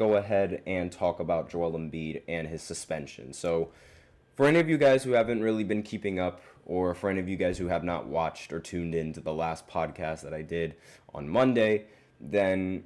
go ahead and talk about Joel Embiid and his suspension. So, for any of you guys who haven't really been keeping up, or for any of you guys who have not watched or tuned in to the last podcast that I did on Monday, then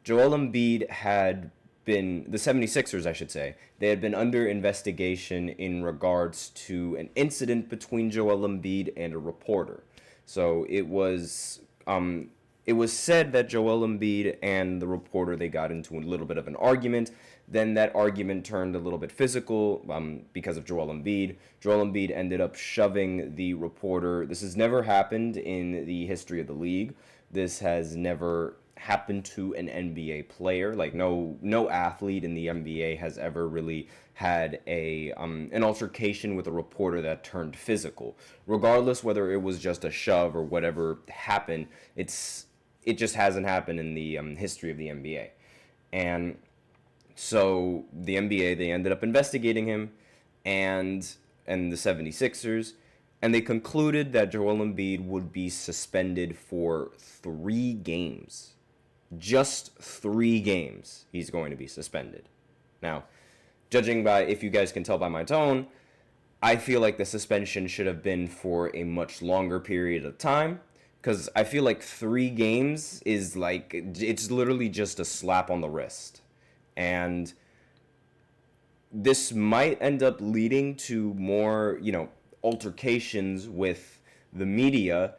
Joel Embiid had been, the 76ers, I should say, they had been under investigation in regards to an incident between Joel Embiid and a reporter. So it was said that Joel Embiid and the reporter, they got into a little bit of an argument. Then that argument turned a little bit physical because of Joel Embiid. Joel Embiid ended up shoving the reporter. This has never happened in the history of the league. This has never happened to an NBA player. Like no athlete in the NBA has ever really had an altercation with a reporter that turned physical. Regardless whether it was just a shove or whatever happened, it just hasn't happened in the history of the NBA. And so the NBA, they ended up investigating him and the 76ers, and they concluded that Joel Embiid would be suspended for 3 games. Just 3 games he's going to be suspended. Now, judging by, if you guys can tell by my tone, I feel like the suspension should have been for a much longer period of time, because I feel like 3 games is like, it's literally just a slap on the wrist. And this might end up leading to more, altercations with the media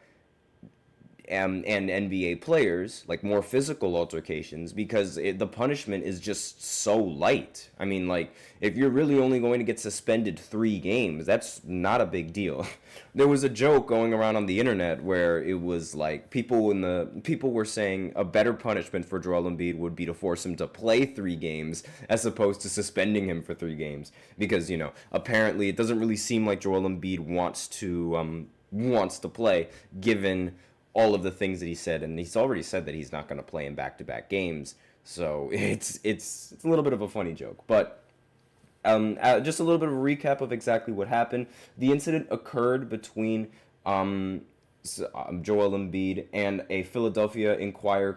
and NBA players, like more physical altercations, because the punishment is just so light. I mean, like, if you're really only going to get suspended 3 games, that's not a big deal. There was a joke going around on the internet where it was like people were saying a better punishment for Joel Embiid would be to force him to play 3 games as opposed to suspending him for 3 games, because apparently it doesn't really seem like Joel Embiid wants to play, given all of the things that he said, and he's already said that he's not going to play in back-to-back games. So it's a little bit of a funny joke, but just a little bit of a recap of exactly what happened. The incident occurred between Joel Embiid and a Philadelphia Inquirer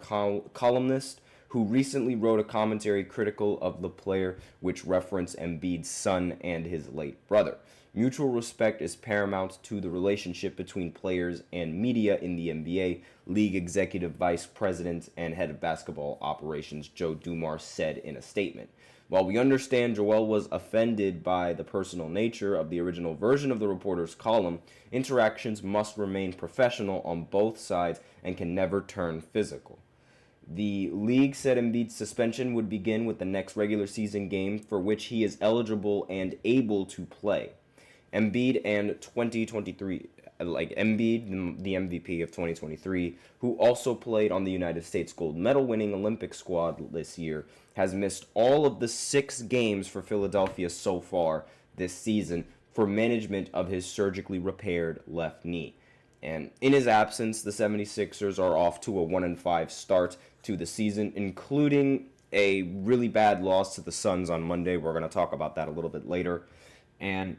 columnist who recently wrote a commentary critical of the player, which referenced Embiid's son and his late brother. Mutual respect is paramount to the relationship between players and media in the NBA, League Executive Vice President and Head of Basketball Operations Joe Dumars said in a statement. While we understand Joel was offended by the personal nature of the original version of the reporter's column, interactions must remain professional on both sides and can never turn physical. The league said Embiid's suspension would begin with the next regular season game for which he is eligible and able to play. Embiid and 2023, Embiid, the MVP of 2023, who also played on the United States gold medal winning Olympic squad this year, has missed all of the 6 games for Philadelphia so far this season for management of his surgically repaired left knee. And in his absence, the 76ers are off to a 1-5 start to the season, including a really bad loss to the Suns on Monday. We're going to talk about that a little bit later. And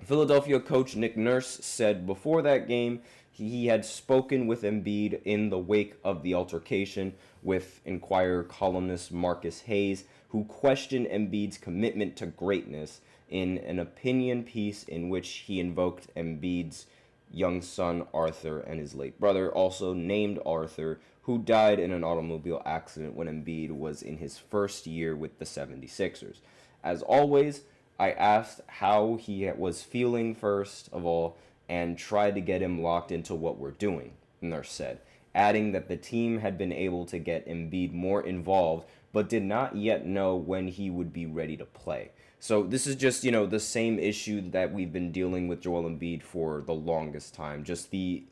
Philadelphia coach Nick Nurse said before that game he had spoken with Embiid in the wake of the altercation with Inquirer columnist Marcus Hayes, who questioned Embiid's commitment to greatness in an opinion piece in which he invoked Embiid's young son Arthur and his late brother, also named Arthur, who died in an automobile accident when Embiid was in his first year with the 76ers. As always, I asked how he was feeling first of all and tried to get him locked into what we're doing, Nurse said, adding that the team had been able to get Embiid more involved but did not yet know when he would be ready to play. So this is just, the same issue that we've been dealing with Joel Embiid for the longest time. Just the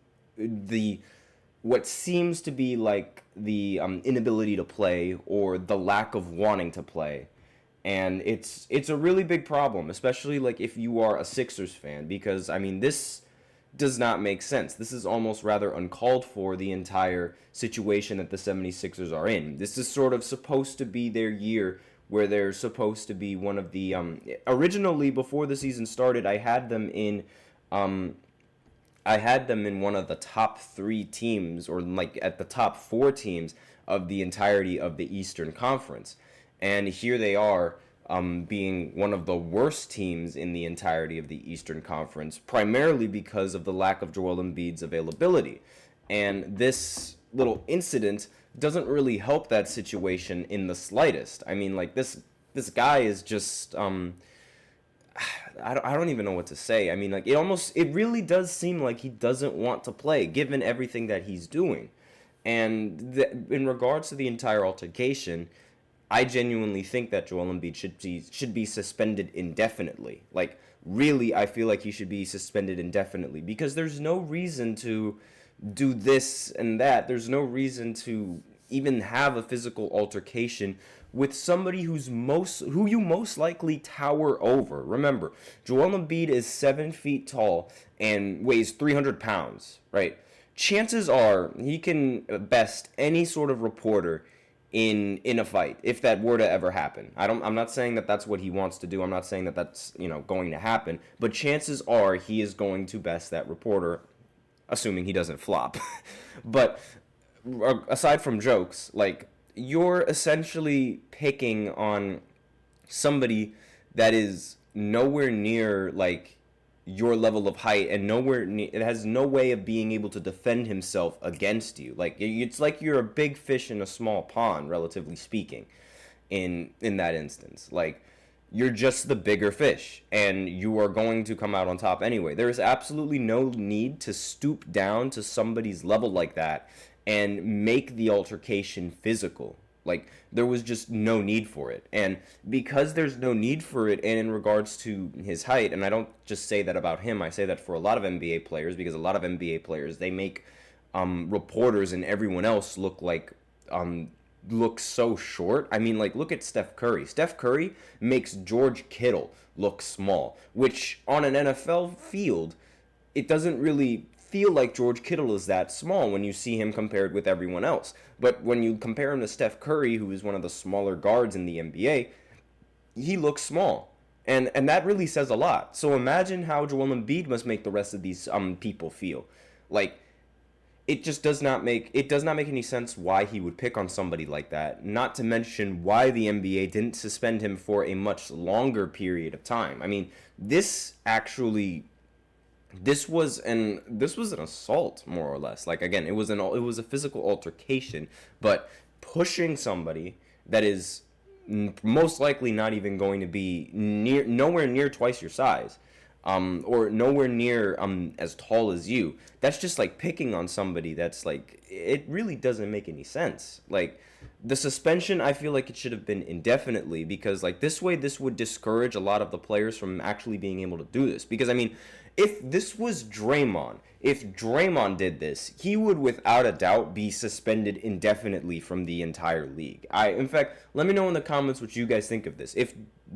what seems to be like the inability to play or the lack of wanting to play. And it's a really big problem, especially like if you are a Sixers fan, because this does not make sense. This is almost rather uncalled for, the entire situation that the 76ers are in. This is sort of supposed to be their year where they're supposed to be one of the originally before the season started, I had them in one of the top 3 teams, or like at the top 4 teams of the entirety of the Eastern Conference. And here they are, being one of the worst teams in the entirety of the Eastern Conference, primarily because of the lack of Joel Embiid's availability. And this little incident doesn't really help that situation in the slightest. I mean, like, this guy is just I don't even know what to say. I mean, like, it really does seem like he doesn't want to play given everything that he's doing. And in regards to the entire altercation, I genuinely think that Joel Embiid should be suspended indefinitely. Like, really, I feel like he should be suspended indefinitely because there's no reason to do this and that. There's no reason to even have a physical altercation with somebody who you most likely tower over. Remember, Joel Embiid is 7 feet tall and weighs 300 pounds, right? Chances are he can best any sort of reporter in a fight if that were to ever happen. I'm not saying that that's what he wants to do. I'm not saying that that's, going to happen, but chances are he is going to best that reporter, assuming he doesn't flop. But aside from jokes, like, you're essentially picking on somebody that is nowhere near, like, your level of height and it has no way of being able to defend himself against you. Like, it's like you're a big fish in a small pond, relatively speaking, in that instance. Like, you're just the bigger fish and you are going to come out on top anyway. There is absolutely no need to stoop down to somebody's level like that and make the altercation physical. Like, there was just no need for it. And because there's no need for it, and in regards to his height, and I don't just say that about him, I say that for a lot of NBA players, because a lot of NBA players, they make reporters and everyone else look so short. I mean, like, look at Steph Curry. Steph Curry makes George Kittle look small, which on an NFL field, it doesn't really feel like George Kittle is that small when you see him compared with everyone else. But when you compare him to Steph Curry, who is one of the smaller guards in the NBA, he looks small. And that really says a lot. So imagine how Joel Embiid must make the rest of these people feel. Like, it does not make any sense why he would pick on somebody like that. Not to mention why the NBA didn't suspend him for a much longer period of time. I mean, this was an assault, more or less. Like, again, it was a physical altercation, but pushing somebody that is most likely not even going to be nowhere near twice your size, or nowhere near as tall as you. That's just like picking on somebody. That's like, it really doesn't make any sense. Like, the suspension, I feel like it should have been indefinitely, because, like, this would discourage a lot of the players from actually being able to do this. Because, I mean, if Draymond did this, he would without a doubt be suspended indefinitely from the entire league. In fact, let me know in the comments what you guys think of this. If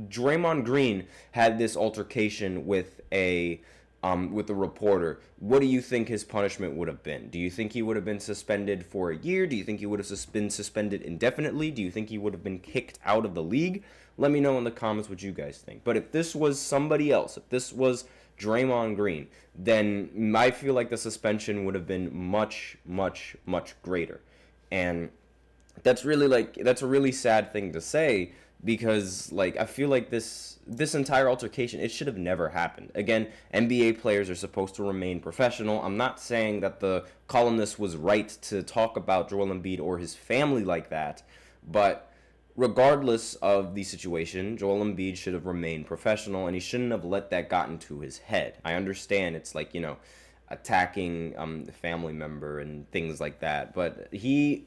Draymond Green had this altercation with a reporter, what do you think his punishment would have been? Do you think he would have been suspended for a year? Do you think he would have been suspended indefinitely? Do you think he would have been kicked out of the league? Let me know in the comments what you guys think. But if this was somebody else, if this was Draymond Green, then I feel like the suspension would have been much, much, much greater. And that's a really sad thing to say, because, like, I feel like this entire altercation, it should have never happened. Again, NBA players are supposed to remain professional. I'm not saying that the columnist was right to talk about Joel Embiid or his family like that, but regardless of the situation, Joel Embiid should have remained professional, and he shouldn't have let that get into his head. I understand it's like, attacking a family member and things like that, but he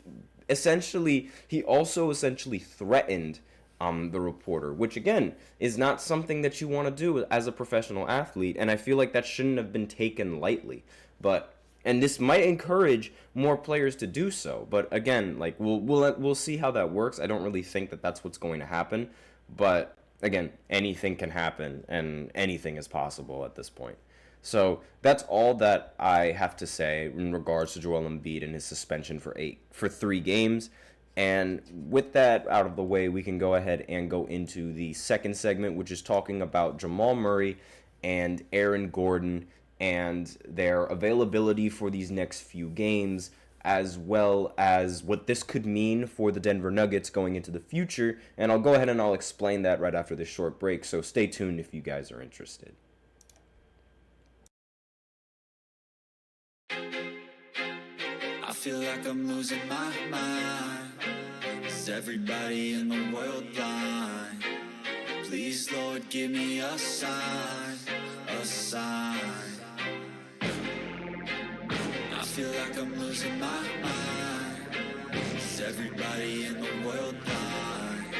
also essentially threatened the reporter, which, again, is not something that you want to do as a professional athlete, and I feel like that shouldn't have been taken lightly. And this might encourage more players to do so. But again, like, we'll see how that works. I don't really think that that's what's going to happen. But again, anything can happen, and anything is possible at this point. So that's all that I have to say in regards to Joel Embiid and his suspension for 3 games. And with that out of the way, we can go ahead and go into the second segment, which is talking about Jamal Murray and Aaron Gordon and their availability for these next few games. as well as what this could mean for the Denver Nuggets going into the future. And I'll go ahead and I'll explain that right after this short break, so stay tuned if you guys are interested. I feel like I'm losing my mind. Is everybody in the world blind? Please, Lord, give me a sign, a sign. I feel like I'm losing my mind. Is everybody in the world blind?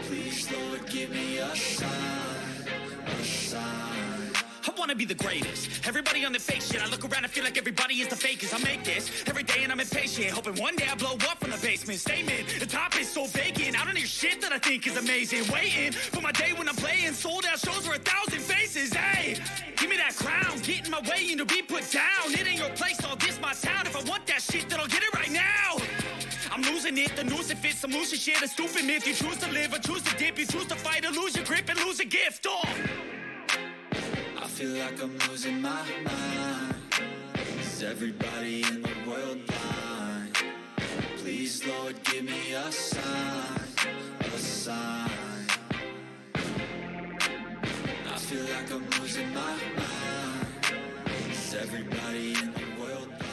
Please, Lord, give me a sign, a sign. I wanna be the greatest. Everybody on the fake shit. I look around and feel like everybody is the fakest. I make this every day and I'm impatient, hoping one day I blow up from the basement. Statement, the top is so vacant. I don't hear shit that I think is amazing. Waiting for my day when I'm playing sold out shows for 1,000 faces. Hey, give me that crown. Get in my way and to be put down. It ain't your place, all this my town. If I want that shit, then I'll get it right now. I'm losing it, the noose it fits. I'm losing shit, a stupid myth. You choose to live or choose to dip. You choose to fight or lose your grip and lose a gift. Oh. I feel like I'm losing my mind. Is everybody in the world blind? Please, Lord, give me a sign, a sign. I feel like I'm losing my mind. Is everybody in the world blind?